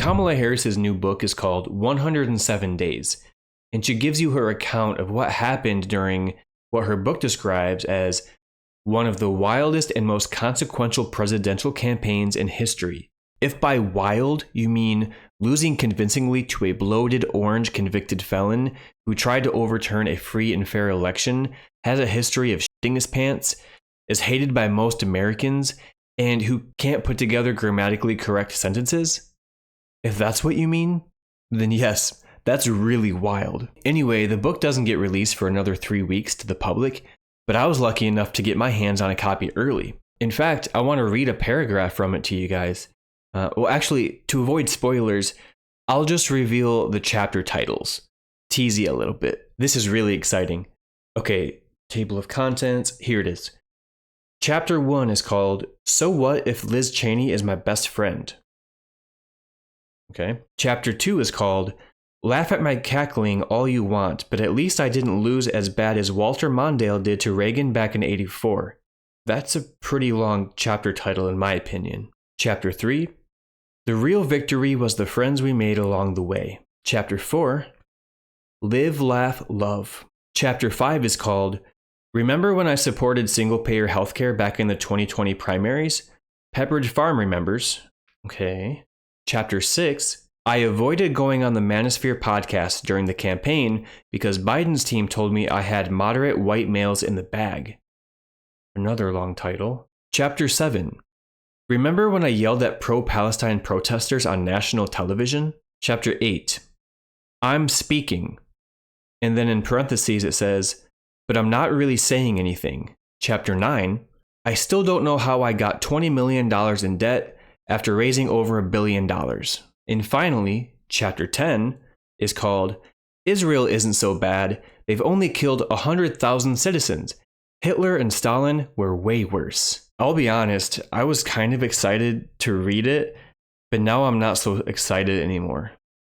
Kamala Harris's new book is called 107 Days, and she gives you her account of what happened during what her book describes as one of the wildest and most consequential presidential campaigns in history. If by wild you mean losing convincingly to a bloated orange convicted felon who tried to overturn a free and fair election, has a history of shitting his pants, is hated by most Americans, and who can't put together grammatically correct sentences? If that's what you mean, then yes, that's really wild. Anyway, the book doesn't get released for another 3 weeks to the public, but I was lucky enough to get my hands on a copy early. In fact, I want to read a paragraph from it to you guys. Well, actually, to avoid spoilers, I'll just reveal the chapter titles. Tease you a little bit. This is really exciting. Okay, table of contents, here it is. Chapter 1 is called, So What If Liz Cheney is My Best Friend? Okay. Chapter 2 is called, Laugh at my cackling all you want, but at least I didn't lose as bad as Walter Mondale did to Reagan back in '84. That's a pretty long chapter title in my opinion. Chapter 3, The Real Victory Was the Friends We Made Along the Way. Chapter 4, Live, Laugh, Love. Chapter 5 is called, Remember when I supported single-payer healthcare back in the 2020 primaries? Pepperidge Farm remembers. Okay. Chapter 6, I avoided going on the Manosphere podcast during the campaign because Biden's team told me I had moderate white males in the bag. Another long title. Chapter 7, Remember when I yelled at pro-Palestine protesters on national television? Chapter 8, I'm speaking. And then in parentheses it says, but I'm not really saying anything. Chapter 9, I still don't know how I got $20 million in debt after raising over $1 billion. And finally, Chapter 10 is called, Israel Isn't So Bad, They've Only Killed 100,000 Citizens. Hitler and Stalin were way worse. I'll be honest, I was kind of excited to read it, but now I'm not so excited anymore.